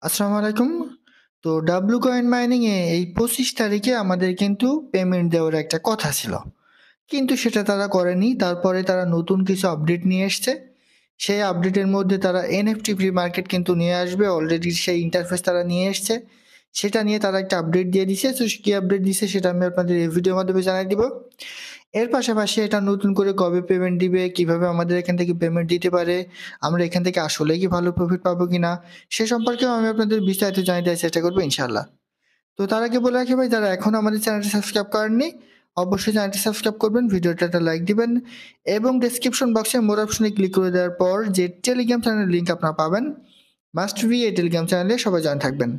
আসসালামু আলাইকুম। তো ডাব্লু কয়েন মাইনিং এ এই ২৫ তারিখে আমাদের কিন্তু পেমেন্ট দেওয়ার একটা কথা ছিল। কিন্তু সেটা তারা করেনি। তারপরে তারা নতুন কিছু আপডেট নিয়ে এসছে। সেই আপডেটের মধ্যে তারা এনএফটি প্রি মার্কেট কিন্তু নিয়ে আসবে। অলরেডি সেই ইন্টারফেস তারা নিয়ে এসছে। সেটা নিয়ে তারা একটা আপডেট দিয়ে দিছে। তো কি আপডেট দিছে সেটা আমি আপনাদের এই ভিডিওর মাধ্যমে জানাই দিব। এর পাশাপাশি এটা নতুন করে কবে পেমেন্ট দিবে, কিভাবে আমাদের এখান থেকে পেমেন্ট দিতে পারে, আমরা এখান থেকে আসলেই কি ভালো প্রফিট পাবো কিনা, সে সম্পর্কেও আমি আপনাদের বিস্তারিত জানিয়ে দেওয়ার চেষ্টা করবো ইনশাআল্লাহ। তো তার আগে বলে রাখি ভাই, যারা এখনো আমাদের চ্যানেলটি সাবস্ক্রাইব করেননি অবশ্যই চ্যানেলটি সাবস্ক্রাইব করবেন, ভিডিওটা একটা লাইক দিবেন এবং ডেসক্রিপশন বক্সে মোর অপশনে ক্লিক করে দেওয়ার পর যে টেলিগ্রাম চ্যানেলের লিঙ্ক আপনারা পাবেন, মাস্ট বি এই টেলিগ্রাম চ্যানেলে সবাই জয়েন থাকবেন।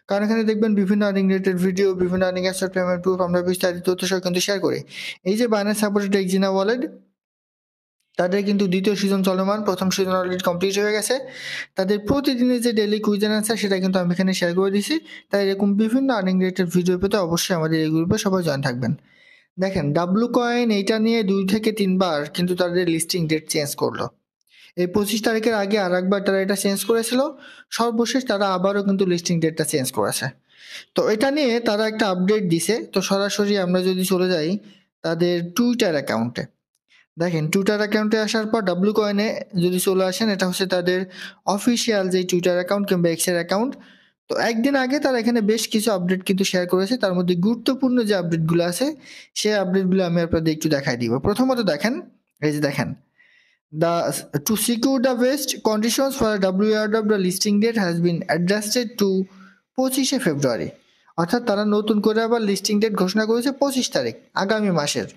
কারণ এখানে দেখবেন বিভিন্ন আর্নিং রিলেটেড ভিডিও, বিভিন্ন আর্নিং অ্যাপসের পেমেন্ট প্রুফ আমরা বিস্তারিত তথ্য সহ কিন্তু শেয়ার করি। এই যে বাইন্যান্স সাপোর্টেড এক্সিনা ওয়ালেট, তাদের কিন্তু দ্বিতীয় সিজন চলমান, প্রথম সিজন অলরেডি কমপ্লিট হয়ে গেছে। তাদের প্রতিদিনের যে ডেইলি কুইজ অ্যান্ড আনসার সেটা কিন্তু আমি এখানে শেয়ার করে দিছি। তাই এরকম বিভিন্ন আর্নিং রিলেটেড ভিডিও পেতে অবশ্যই আমাদের এই গ্রুপে সবাই জয়েন থাকবেন। দেখেন ডাব্লু কয়েন এইটা নিয়ে ২ থেকে ৩ বার কিন্তু তাদের লিস্টিং ডেট চেঞ্জ করলো। এই ২৫ তারিখের আগে আরেকবার তারা এটা চেঞ্জ করেছিল। সর্বশেষ তারা আবারও কিন্তু লিস্টিং ডেটটা চেঞ্জ করেছে। তো এটা নিয়ে তারা একটা আপডেট দিছে। তো সরাসরি আমরা যদি চলে যাই তাদের টুইটার অ্যাকাউন্টে। দেখেন টুইটার অ্যাকাউন্টে আসার পর ডাব্লু কয়েনে যদি চলে আসেন, এটা হচ্ছে তাদের অফিসিয়াল যে টুইটার অ্যাকাউন্ট কিংবা এক্সের অ্যাকাউন্ট। তো একদিন আগে তারা এখানে বেশ কিছু আপডেট কিন্তু শেয়ার করেছে। তার মধ্যে গুরুত্বপূর্ণ যে আপডেটগুলো আছে সেই আপডেটগুলো আমি আপনাদের একটু দেখাই দিব। প্রথমত দেখেন, এই যে দেখেন, The to secure the best conditions for WRW, the listing date has been adjusted to 25শে ফেব্রুয়ারি। অর্থাৎ তারা নতুন করে আবার লিস্টিং ডেট ঘোষণা করেছে 25 তারিখ আগামী মাসের।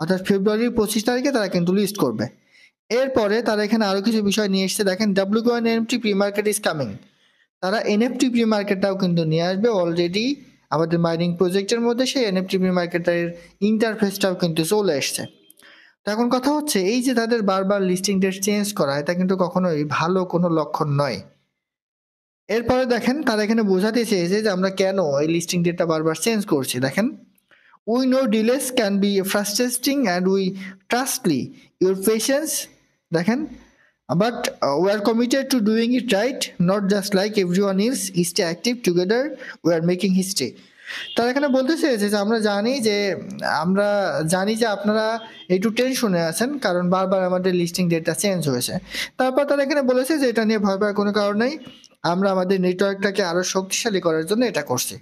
অর্থাৎ ফেব্রুয়ারির 25 তারিখে তারা কিন্তু লিস্ট করবে। এরপরে তারা এখানে আরো কিছু বিষয় নিয়ে এসেছে। দেখেন W coin NFT pre market is coming. তারা এনএফটি প্রি মার্কেটটাও কিন্তু নিয়ে আসবে। অলরেডি আমাদের মাইনিং প্রজেক্টের মধ্যে সেই এনএফটি প্রি মার্কেটের ইন্টারফেসটাও কিন্তু চলে এসছে। তো এখন কথা হচ্ছে, এই যে তাদের বারবার লিস্টিং ডেট চেঞ্জ করা, এটা কিন্তু কখনোই ভালো কোনো লক্ষণ নয়। এরপরে দেখেন তারা এখানে বোঝাতে চেয়েছে যে আমরা কেন এই লিস্টিং ডেটটা বারবার চেঞ্জ করছি। দেখেন, we know delays can be frustrating and we ট্রাস্টলি ইউর পেশেন্স। দেখেন, but we are committed to doing it right, not just like everyone else, stay active together, we are making history. তারা এখানে বলতে চেয়েছে যে আমরা জানি যে আপনারা একটু টেনশনে আছেন, কারণ বারবার আমাদের লিস্টিং ডেটটা চেঞ্জ হয়েছে। তারপর তারা এখানে বলেছে যে এটা নিয়ে ভয় পাওয়ার কোনো কারণ নেই, আমরা আমাদের নেটওয়ার্কটাকে আরো শক্তিশালী করার জন্য এটা করছি।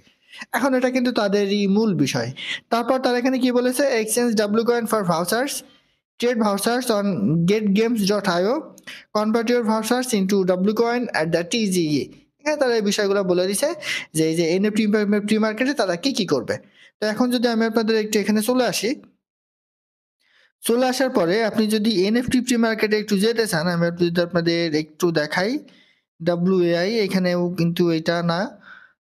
এখন এটা কিন্তু তাদেরই মূল বিষয়। তারপর তারা এখানে কি বলেছে, exchange W coin for vouchers, trade vouchers on getgames.io, convert your vouchers into W coin at the TGE। এখানে তারা এই বিষয়গুলো বলে দিছে যে এই যে এনএফটি প্রি মার্কেটে তারা কি করবে। তো এখন যদি আমি আপনাদের একটু এখানে চলে আসি, চলে আসার পরে আপনি যদি এনএফটি প্রি মার্কেটে একটু যেতে চান, আমি যদি আপনাদের একটু দেখাই, WAI এখানেও কিন্তু এটা না।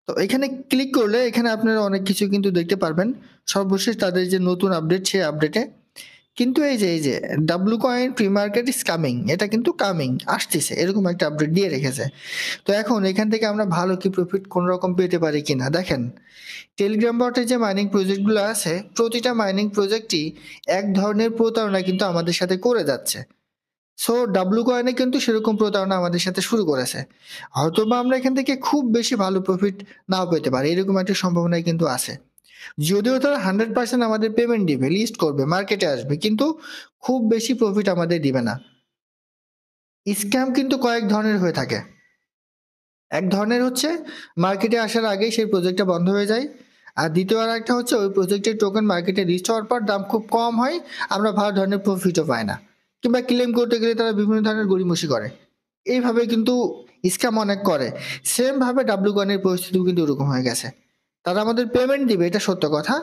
তো এখানে ক্লিক করলে এখানে আপনারা অনেক কিছু কিন্তু দেখতে পারবেন। সর্বশেষ তাদের যে নতুন আপডেট, সেই আপডেটে কিন্তু এই যে W coin pre market is coming, এটা কিন্তু কামিং আসতেছে, এরকম একটা আপডেট দিয়ে রেখেছে। তো এখন এখান থেকে আমরা ভালো কি প্রফিট কোন রকম পেতে পারি কিনা দেখেন, টেলিগ্রাম বটে যে মাইনিং প্রজেক্টগুলো আছে, প্রতিটা মাইনিং প্রজেক্টই এক ধরনের প্রতারণা কিন্তু আমাদের সাথে করে যাচ্ছে। সো ডাব্লু কয়েনে কিন্তু সেরকম প্রতারণা আমাদের সাথে শুরু করেছে। হয়তোবা আমরা এখান থেকে খুব বেশি ভালো প্রফিট নাও পেতে পারি, এরকম একটা সম্ভাবনাই কিন্তু আছে। যদিও তারা 100% আমাদের পেমেন্ট দিবে, লিস্ট করবে, মার্কেটে আসবে, কিন্তু খুব বেশি প্রফিট আমাদের দিবে না। স্ক্যাম কিন্তু কয়েক ধরনের হয়ে থাকে। এক ধরনের হচ্ছে মার্কেটে আসার আগেই সেই প্রজেক্টটা বন্ধ হয়ে যায়। আর দ্বিতীয় আর একটা হচ্ছে ওই প্রজেক্টের টোকেন মার্কেটে লিস্ট হওয়ার পর দাম খুব কম হয়, আমরা ভালো ধরনের প্রফিটও পাই না, কিংবা ক্লেম করতে গেলে তারা বিভিন্ন ধরনের গড়িমসি করে। এইভাবে কিন্তু স্ক্যাম অনেক করে। সেম ভাবে ডাব্লু কয়েনের পরিস্থিতিও কিন্তু ওরকম হয়ে গেছে। তারা আমাদের পেমেন্ট দিবে, এটা সত্য কথা,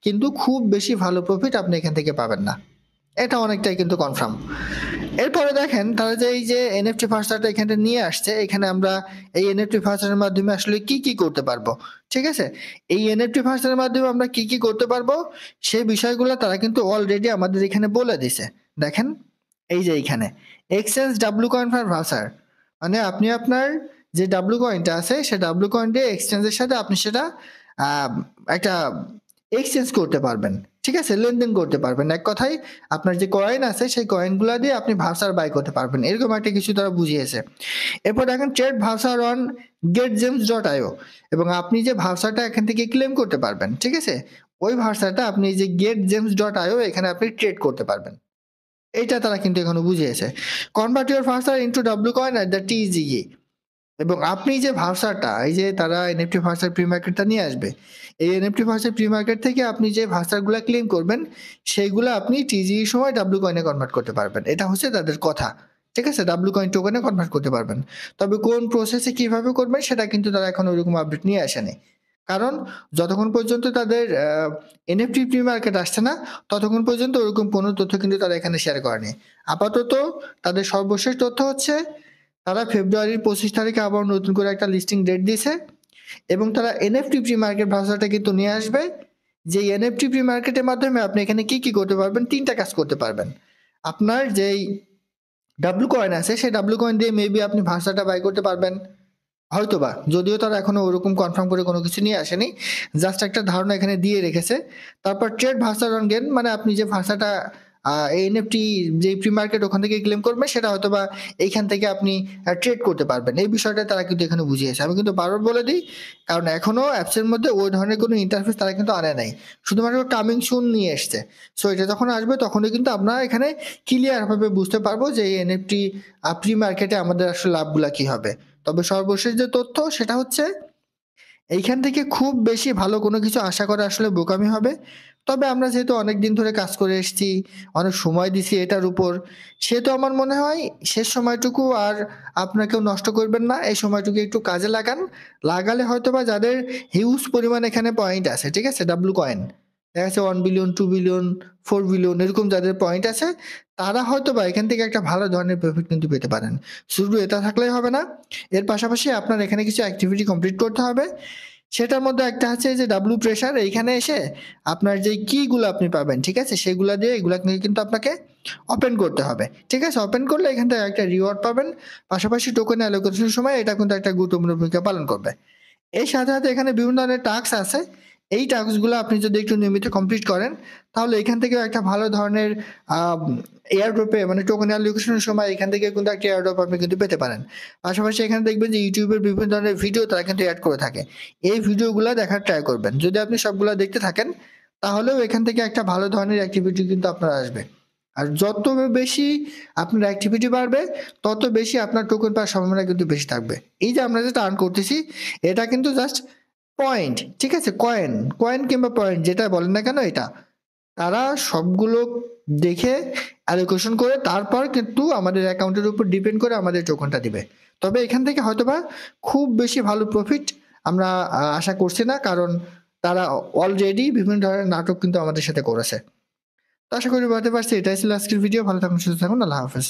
কিন্তু খুব বেশি ভালো প্রফিট আপনি এখান থেকে পাবেন না, এটা অনেকটাই কিন্তু কনফার্ম। এরপরে দেখেন তারা যে এই যে এনএফটি ফার্স্টারটা এখানে নিয়ে আসছে, এখানে আমরা এই এনএফটি ফার্স্টারের মাধ্যমে আসলে কি করতে পারবো, ঠিক আছে, এই এনএফটি ফার্স্টারের মাধ্যমে আমরা কি করতে পারবো সেই বিষয়গুলো তারা কিন্তু অলরেডি আমাদের এখানে বলে দিছে। দেখেন, এই যে এইখানে exchange W coin for voucher, মানে আপনি আপনার যে ডাব্লু কয়েনটা আছে সেই ডাব্লু কয়েন দিয়ে এক্সচেঞ্জের সাথে আপনি সেটা একটা এক্সচেঞ্জ করতে পারবেন, ঠিক আছে, লেনদেন করতে পারবেন। এক কথায় আপনার যে কয়েন আছে সেই কয়েনগুলো দিয়ে আপনি ভাউচার বাই করতে পারবেন, এরকম একটা কিছু তারা বুঝিয়েছে। এরপর দেখেন ট্রেড ভাউচার অন getgems.io এবং আপনি যে ভার্সাটা এখান থেকে ক্লেম করতে পারবেন, ঠিক আছে? ওই ভার্সাটা আপনি যে getgems.io এখানে আপনি ট্রেড করতে পারবেন। এইটা তারা কিন্তু এখনো বুঝিয়েছে। Convert your versa into wcoin at the TGE এবং আপনি যে ভার্সাটা এই যে তারা এনএফটি ভার্সার প্রি মার্কেটটা নিয়ে আসবে। এই এনএফটি ভার্সার প্রি মার্কেট থেকে আপনি যে ভার্সারগুলা ক্লেম করবেন সেইগুলা আপনি টিজিই সময় wcoin এ কনভার্ট করতে পারবেন। এটা হচ্ছে তাদের কথা। ঠিক আছে? wcoin টোকেনে কনভার্ট করতে পারবেন। তবে কোন প্রসেসে কিভাবে করবেন সেটা কিন্তু তারা এখনো ওরকম আপডেট নিয়ে আসেনি। কারণ যতক্ষণ পর্যন্ত তাদের এনএফটি প্রি মার্কেট আসছে না ততক্ষণ পর্যন্ত ওরকম কোনো তথ্য কিন্তু তারা এখানে শেয়ার করেনি। আপাতত তাদের সর্বশেষ তথ্য হচ্ছে তারা ফেব্রুয়ারির 25 তারিখে আবার নতুন করে একটা লিস্টিং ডেট দিয়েছে এবং তারা এনএফটি প্রি মার্কেট ভার্সারটা কিন্তু নিয়ে আসবে। যে এনএফটি প্রি মার্কেটের মাধ্যমে আপনি এখানে কি করতে পারবেন? ৩টা কাজ করতে পারবেন। আপনার যেই wcoin আছে সেই wcoin দিয়ে মেবি আপনি ভার্সাটা বাই করতে পারবেন। হয়তোবা, যদিও তারা এখনো ওরকম কনফার্ম করে কোনো কিছু নিয়ে আসেনি, জাস্ট একটা ধারণা এখানে দিয়ে রেখেছে। তারপর ট্রেড ভার্সার অন গেন, মানে আপনি যে ভার্সাটা এনএফটি যে প্রি মার্কেট ওখান থেকে ক্লেম করবেন সেটা হয়তোবা এইখান থেকে আপনি ট্রেড করতে পারবেন। এই বিষয়টা তারা কিন্তু এখানে বুঝিয়েছে। আমি কিন্তু বারবার বলে দিই, কারণ এখনো অ্যাপসের মধ্যে ওই ধরনের কোনো ইন্টারফেস তারা কিন্তু আনে নাই, শুধুমাত্র কামিং সুন নিয়ে এসছে। সো এটা যখন আসবে তখনই কিন্তু আমরা এখানে ক্লিয়ারভাবে বুঝতে পারবো যে এই এনএফটি প্রি মার্কেটে আমাদের আসলে লাভগুলা কি হবে। তবে সর্বশেষ যে তথ্য সেটা হচ্ছে এইখান থেকে খুব বেশি ভালো কোনো কিছু আশা করা আসলে বোকামি হবে। তবে আমরা যেহেতু অনেকদিন ধরে কাজ করে এসেছি, অনেক সময় দিছি এটার উপর, সেহেতু আমার মনে হয় শেষ সময়টুকু আর আপনারা কেউ নষ্ট করবেন না। এই সময়টুকু একটু কাজে লাগান। লাগালে হয়তোবা যাদের হিউজ পরিমাণ এখানে পয়েন্ট আছে, ঠিক আছে? wcoin দেখা যাচ্ছে 1 বিলিয়ন, 2 বিলিয়ন, 4 বিলিয়ন এরকম যাদের পয়েন্ট আছে তারা হয়তোবা এখান থেকে একটা ভালো ধরনের প্রফিট কিন্তু পেতে পারেন। শুধু এটা থাকলেই হবে না, এর পাশাপাশি আপনার এখানে কিছু অ্যাক্টিভিটি কমপ্লিট করতে হবে। সেটার মধ্যে একটা আছে যে ডাব্লু প্রেশার, এইখানে এসে আপনার যে কিগুলো আপনি পাবেন, ঠিক আছে? সেগুলা দিয়ে এগুলা কিন্তু আপনাকে ওপেন করতে হবে, ঠিক আছে? ওপেন করলে এখান থেকে একটা রিওয়ার্ড পাবেন, পাশাপাশি টোকেন অ্যালোকেশনের সময় এটা কিন্তু একটা গুরুত্বপূর্ণ ভূমিকা পালন করবে। এর সাথে সাথে এখানে বিভিন্ন ধরনের টাস্ক আছে। এই টাস্কগুলো আপনি যদি একটু নিয়মিত কমপ্লিট করেন তাহলে এখান থেকেও একটা ভালো ধরনের এয়ারড্রপে, মানে টোকেন অ্যালোকেশনের সময় এখান থেকে কিন্তু একটা এয়ারড্রপ আপনি কিন্তু পেতে পারেন। পাশাপাশি এখানে দেখবেন যে ইউটিউবের বিভিন্ন ধরনের ভিডিও তারা কিন্তু অ্যাড করে থাকে। এই ভিডিওগুলো দেখার ট্রাই করবেন। যদি আপনি সবগুলো দেখতে থাকেন তাহলেও এখান থেকে একটা ভালো ধরনের অ্যাক্টিভিটি কিন্তু আপনার আসবে। আর যত বেশি আপনার অ্যাক্টিভিটি বাড়বে তত বেশি আপনার টোকেন পাওয়ার সম্ভাবনা কিন্তু বেশি থাকবে। এই যে আমরা যেটা আর্ন করতেছি এটা কিন্তু জাস্ট পয়েন্ট, ঠিক আছে? কয়েন কিংবা পয়েন্ট যেটা বলেন না কেন, এটা তারা সবগুলো দেখে অ্যালোকেশন করে তারপর কিন্তু আমাদের অ্যাকাউন্টের উপর ডিপেন্ড করে আমাদের টোকেনটা দিবে। তবে এখান থেকে হয়তোবা খুব বেশি ভালো প্রফিট আমরা আশা করছি না, কারণ তারা অলরেডি বিভিন্ন ধরনের নাটক কিন্তু আমাদের সাথে করেছে। তো আশা করি বলতে পারছি। এটাই ছিল আজকের ভিডিও। ভালো থাকুন, সুস্থ থাকুন। আল্লাহ হাফেজ।